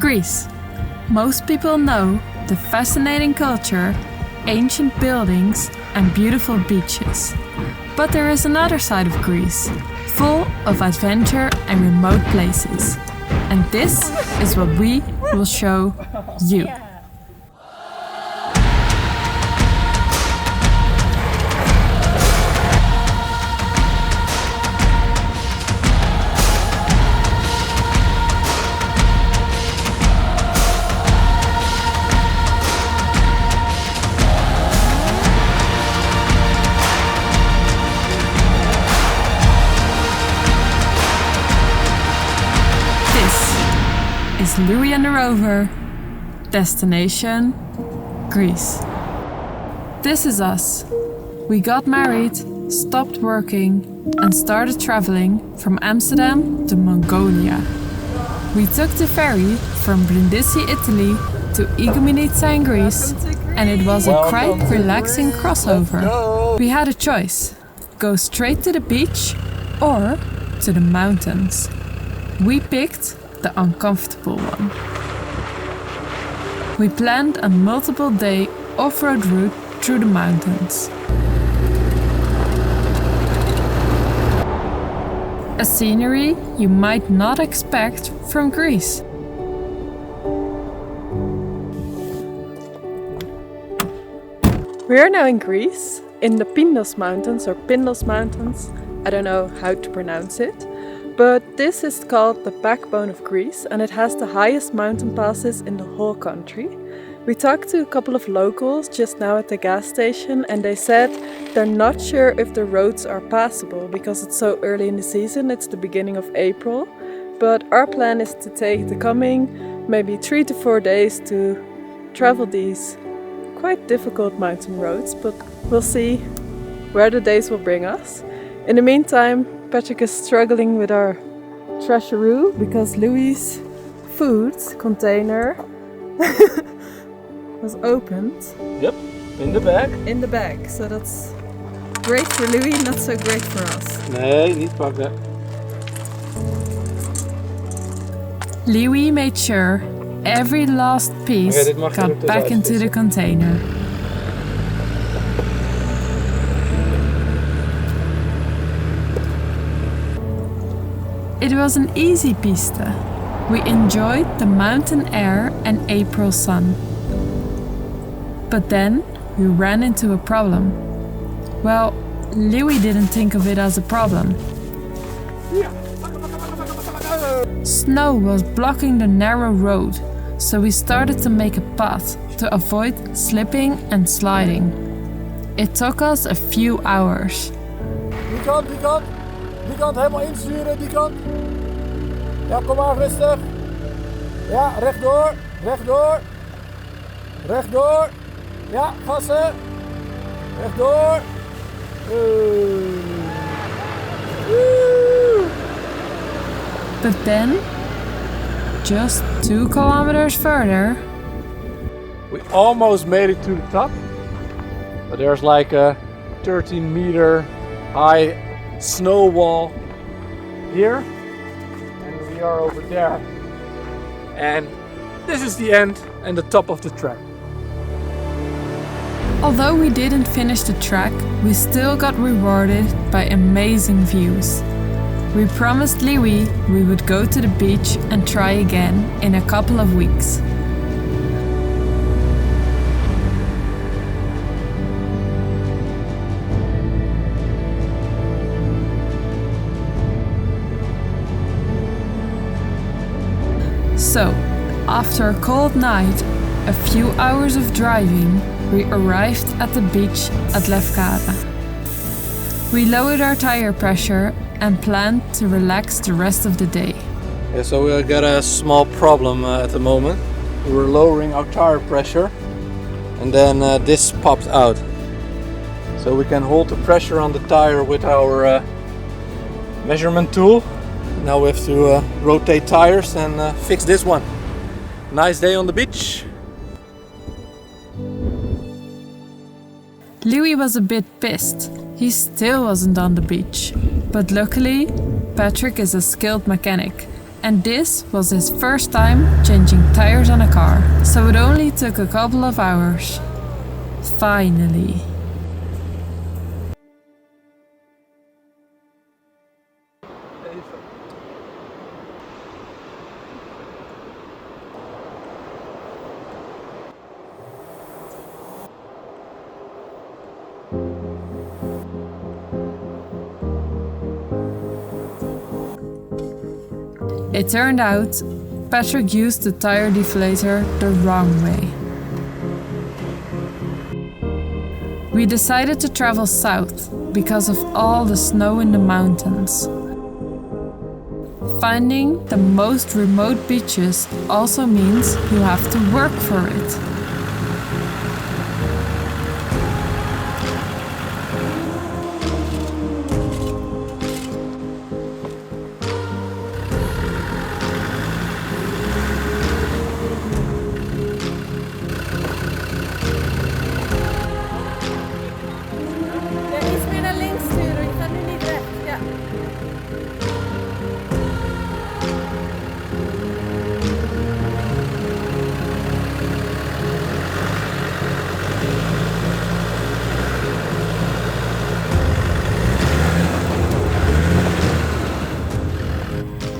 Greece. Most people know the fascinating culture, ancient buildings and beautiful beaches. But there is another side of Greece, full of adventure and remote places. And this is what we will show you. Is Louis and the Rover, destination Greece. This is us. We got married, stopped working and started traveling from Amsterdam to Mongolia. We took the ferry from Brindisi, Italy to Igoumenitsa in Greece and it was a quite relaxing crossover. We had a choice, go straight to the beach or to the mountains. We picked the uncomfortable one. We planned a multiple-day off-road route through the mountains. A scenery you might not expect from Greece. We are now in Greece, in the Pindos Mountains or Pindos Mountains. I don't know how to pronounce it. But this is called the backbone of Greece and it has the highest mountain passes in the whole country. We talked to a couple of locals just now at the gas station and they said they're not sure if the roads are passable because it's so early in the season, it's the beginning of April. But our plan is to take the coming maybe 3 to 4 days to travel these quite difficult mountain roads, but we'll see where the days will bring us. In the meantime, Patrick is struggling with our treasure because Louis' food container was opened. Yep, in the bag. In the bag, so that's great for Louis, not so great for us. Nee, niet pakken. Louis made sure every last piece got back into the container. It was an easy piste. We enjoyed the mountain air and April sun. But then we ran into a problem. Well, Louis didn't think of it as a problem. Snow was blocking the narrow road, so we started to make a path to avoid slipping and sliding. It took us a few hours. Die kant helemaal insturen, die kant. Ja, kom maar rustig. Ja, rechtdoor, rechtdoor. Rechtdoor. Ja, gassen. Rechtdoor. But then, just 2 kilometers further, we almost made it to the top. But there's like a 13-meter high snow wall here and we are over there and this is the end and the top of the track. Although we didn't finish the track, we still got rewarded by amazing views. We promised Louis we would go to the beach and try again in a couple of weeks. So, after a cold night, a few hours of driving, we arrived at the beach at Lefkada. We lowered our tire pressure and planned to relax the rest of the day. Yeah, so we got a small problem at the moment. We were lowering our tire pressure and then this popped out. So we can hold the pressure on the tire with our measurement tool. Now we have to rotate tires and fix this one. Nice day on the beach. Louis was a bit pissed. He still wasn't on the beach. But luckily, Patrick is a skilled mechanic And this was his first time changing tires on a car, so it only took a couple of hours. Finally. It turned out Patrick used the tire deflator the wrong way. We decided to travel south because of all the snow in the mountains. Finding the most remote beaches also means you have to work for it.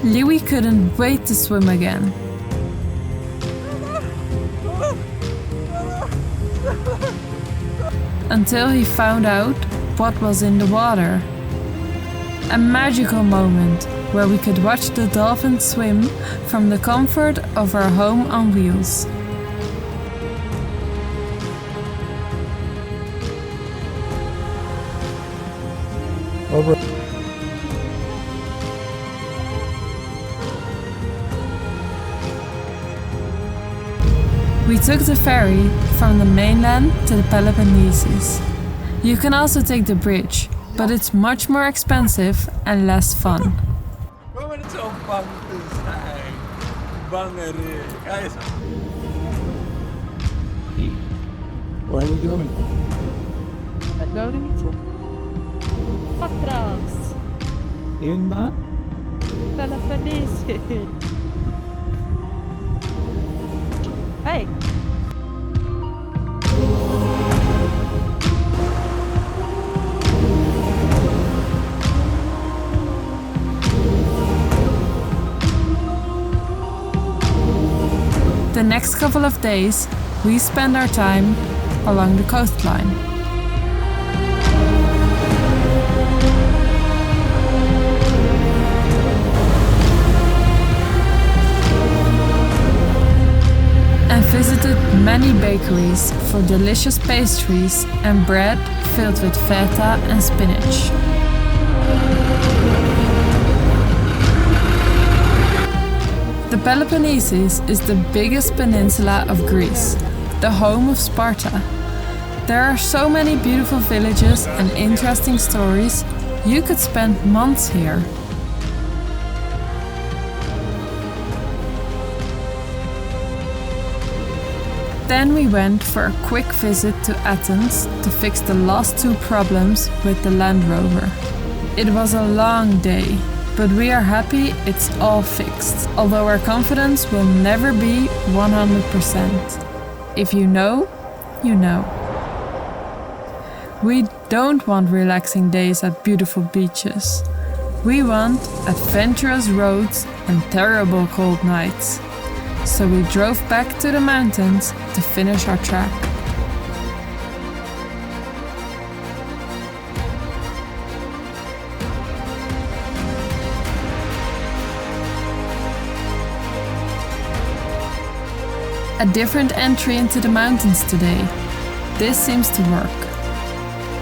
Louis couldn't wait to swim again. Until he found out what was in the water. A magical moment where we could watch the dolphins swim from the comfort of our home on wheels. Over. We took the ferry from the mainland to the Peloponnesus. You can also take the bridge, but it's much more expensive and less fun. Kom het zo bang te zijn. Bangerik. Ga eens. Where are you going? I'm going to Patras, In Ba? Peloponnesus. Hey. The next couple of days, we spend our time along the coastline. And visited many bakeries for delicious pastries and bread filled with feta and spinach. The Peloponnesus is the biggest peninsula of Greece, the home of Sparta. There are so many beautiful villages and interesting stories, you could spend months here. Then we went for a quick visit to Athens to fix the last two problems with the Land Rover. It was a long day, but we are happy it's all fixed, although our confidence will never be 100%. If you know, you know. We don't want relaxing days at beautiful beaches. We want adventurous roads and terrible cold nights. So we drove back to the mountains to finish our trap. A different entry into the mountains today. This seems to work.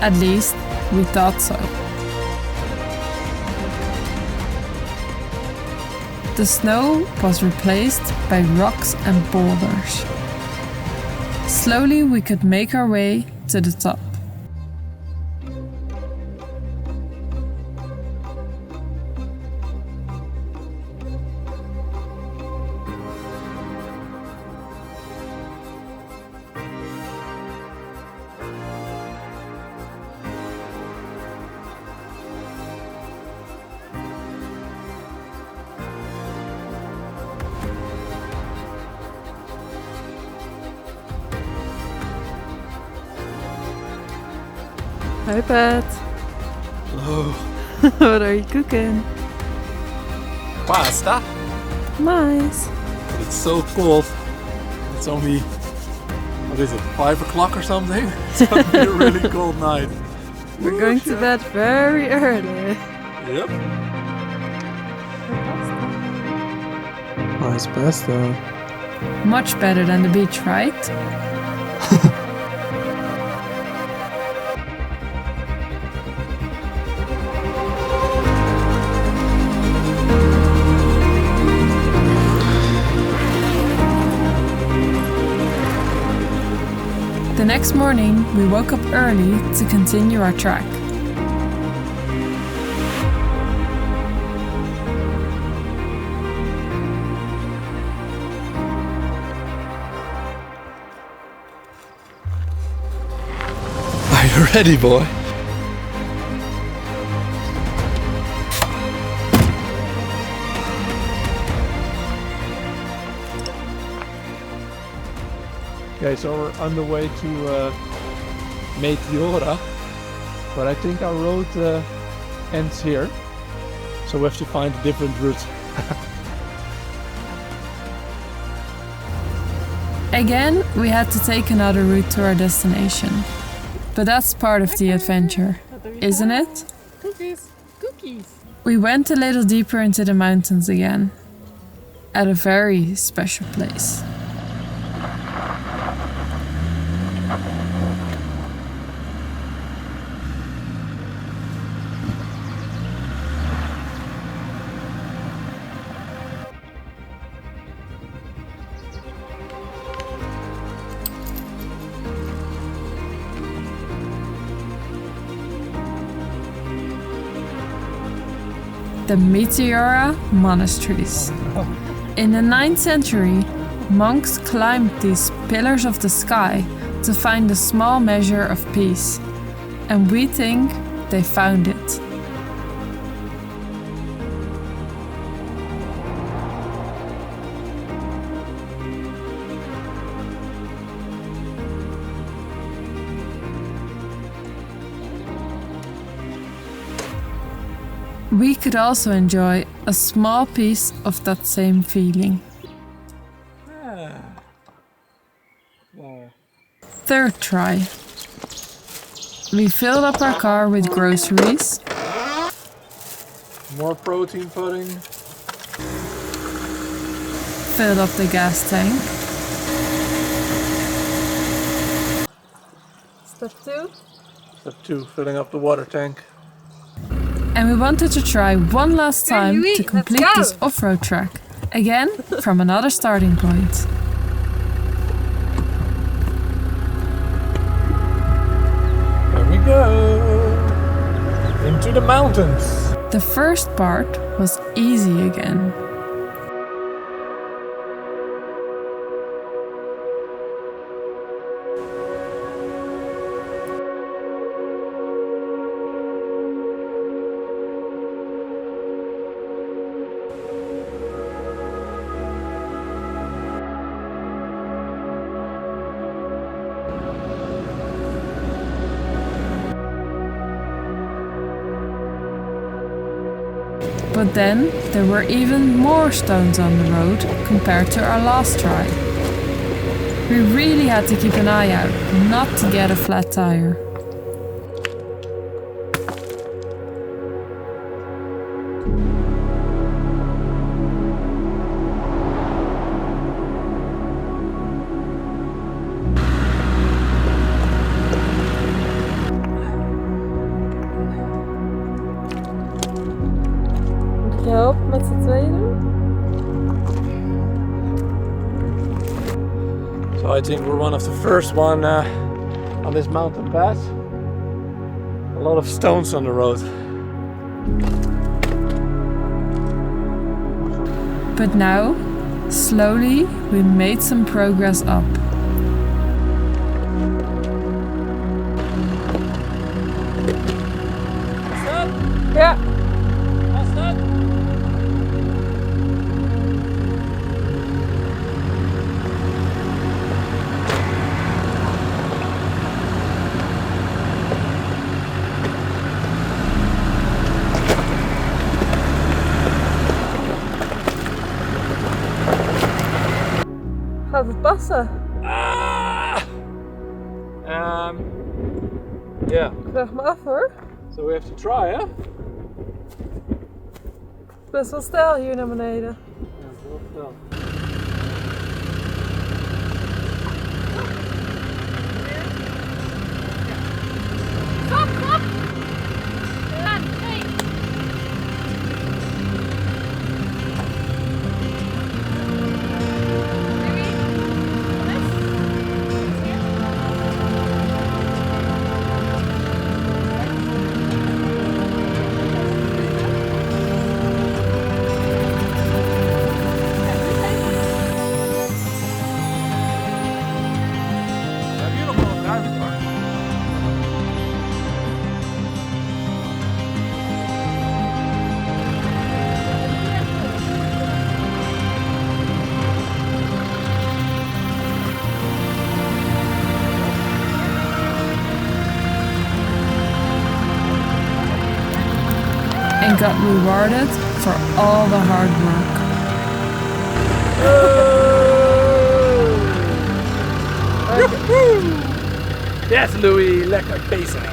At least, we thought so. The snow was replaced by rocks and boulders. Slowly we could make our way to the top. Hi, Pat. Hello. What are you cooking? Pasta. Nice. It's so cold. It's only, what is it, 5 o'clock or something? It's gonna be a really cold night. We're going to bed very early. Yep. Nice pasta. Much better than the beach, right? The next morning, we woke up early to continue our trek. Are you ready, boy? Okay, so we're on the way to Meteora, but I think our road ends here, so we have to find a different route. Again, we had to take another route to our destination. But that's part of the adventure, isn't it? Cookies. Cookies. We went a little deeper into the mountains again, at a very special place. The Meteora monasteries. In the 9th century, monks climbed these pillars of the sky to find a small measure of peace, and we think they found it. We could also enjoy a small piece of that same feeling. Third try. We filled up our car with groceries. More protein pudding. Filled up the gas tank. Step 2. Step 2, filling up the water tank. And we wanted to try one last time Louis, to complete let's go. this off-road track. Again, from another starting point. Here we go! Into the mountains! The first part was easy again. But then there were even more stones on the road compared to our last try. We really had to keep an eye out not to get a flat tire. Moet je helpen met z'n tweeën? So I think we're one of the first one on this mountain pass. A lot of stones on the road. But now, slowly, we made some progress up. Ja. Gaat het passen? Yeah. Ik vraag me af hoor. So we have to try, hè? Best wel stijl hier naar beneden. Ja, heel snel. Stop, stop! Ja, nee. And got rewarded for all the hard work. Yes, Louis, lekker bezig.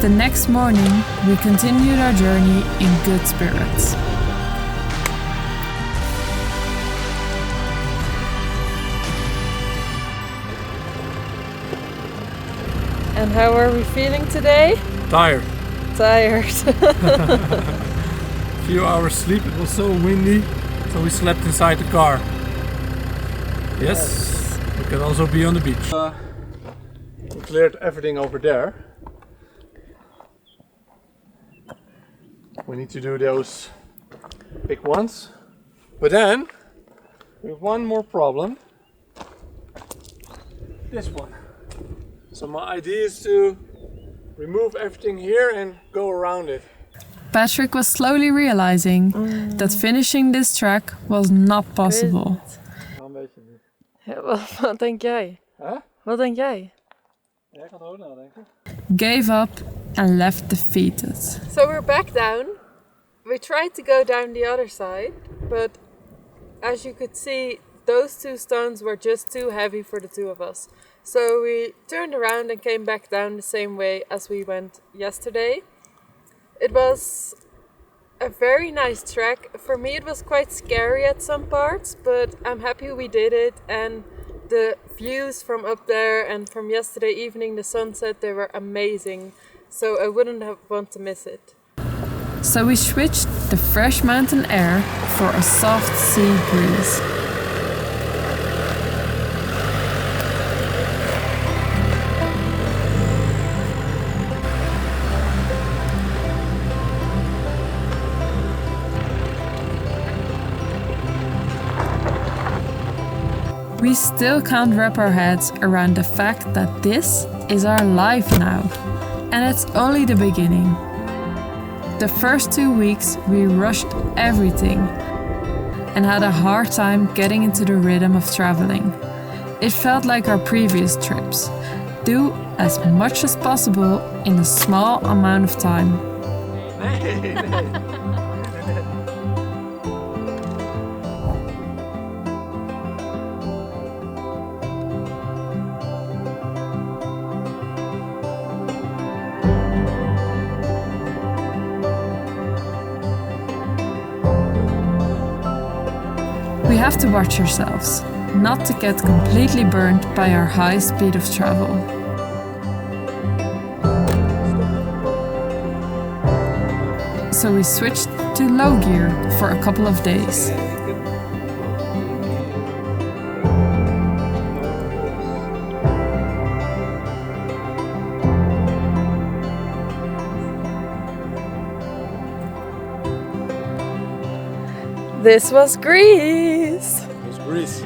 The next morning, we continued our journey in good spirits. And how are we feeling today? Tired. Tired. Few hours sleep, it was so windy, so we slept inside the car. Yes, we can also be on the beach. We cleared everything over there. We need to do those big ones. But then, we have one more problem. This one. So my idea is to remove everything here and go around it. Patrick was slowly realizing that finishing this track was not possible. Een beetje niet. Ja, wat denk jij? Huh? Wat denk jij? Jij gaat ook nadenken. Gave up and left defeated. So we're back down. We tried to go down the other side, but as you could see, those two stones were just too heavy for the two of us. So we turned around and came back down the same way as we went yesterday. It was a very nice trek. For me it was quite scary at some parts, but I'm happy we did it, and the views from up there and from yesterday evening, the sunset, they were amazing. So I wouldn't want to miss it. So we switched the fresh mountain air for a soft sea breeze. We still can't wrap our heads around the fact that this is our life now, and it's only the beginning. The first 2 weeks we rushed everything and had a hard time getting into the rhythm of traveling. It felt like our previous trips. Do as much as possible in a small amount of time. We have to watch ourselves, not to get completely burned by our high speed of travel. so we switched to low gear for a couple of days. This was Greece. It was Greece.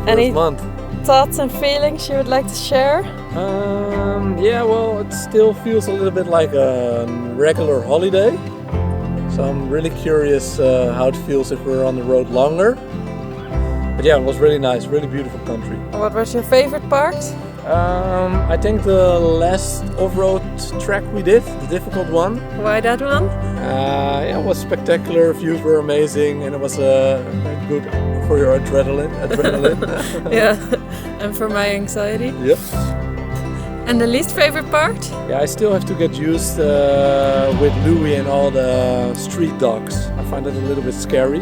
Any First month. thoughts and feelings you would like to share? Yeah, well, it still feels a little bit like a regular holiday. So I'm really curious how it feels if we're on the road longer. But yeah, it was really nice, really beautiful country. What was your favorite part? I think the last off-road track we did, the difficult one. Why that one? Yeah, it was spectacular, views were amazing, and it was good for your adrenaline. Yeah, and for my anxiety. Yep. And the least favorite part? Yeah, I still have to get used with Louis and all the street dogs. I find that a little bit scary.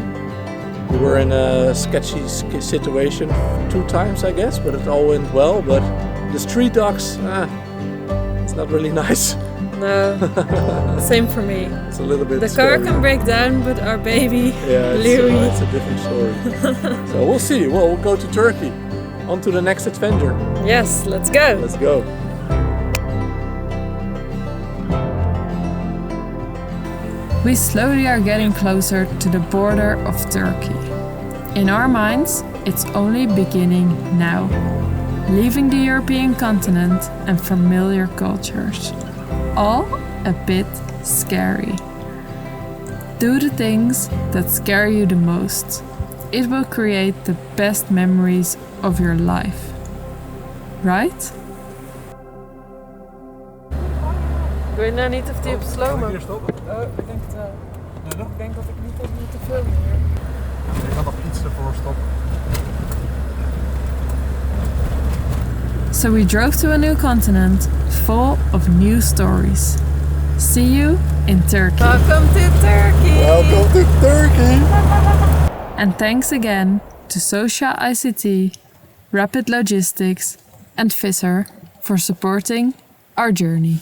We were in a sketchy situation 2 times, I guess, but it all went well. But the street dogs, it's not really nice. No, same for me. It's a little bit The scary. car can break down, but our baby, Yeah, Louis. it's a different story. So we'll see. Well, we'll go to Turkey. On to the next adventure. Yes, let's go. Let's go. We slowly are getting closer to the border of Turkey. In our minds, it's only beginning now, leaving the European continent and familiar cultures. All a bit scary. Do the things that scare you the most. It will create the best memories of your life. Right? Ik weet nou niet of die op slow mo. Hier stoppen. Oh, ik denk het wel. Nee, dan? Ik denk dat ik niet heb moeten filmen hier. Ik kan nog iets ervoor stoppen. So we drove to a new continent full of new stories. See you in Turkey. Welcome to Turkey! Welcome to Turkey! And thanks again to Socia ICT, Rapid Logistics and Visser for supporting our journey.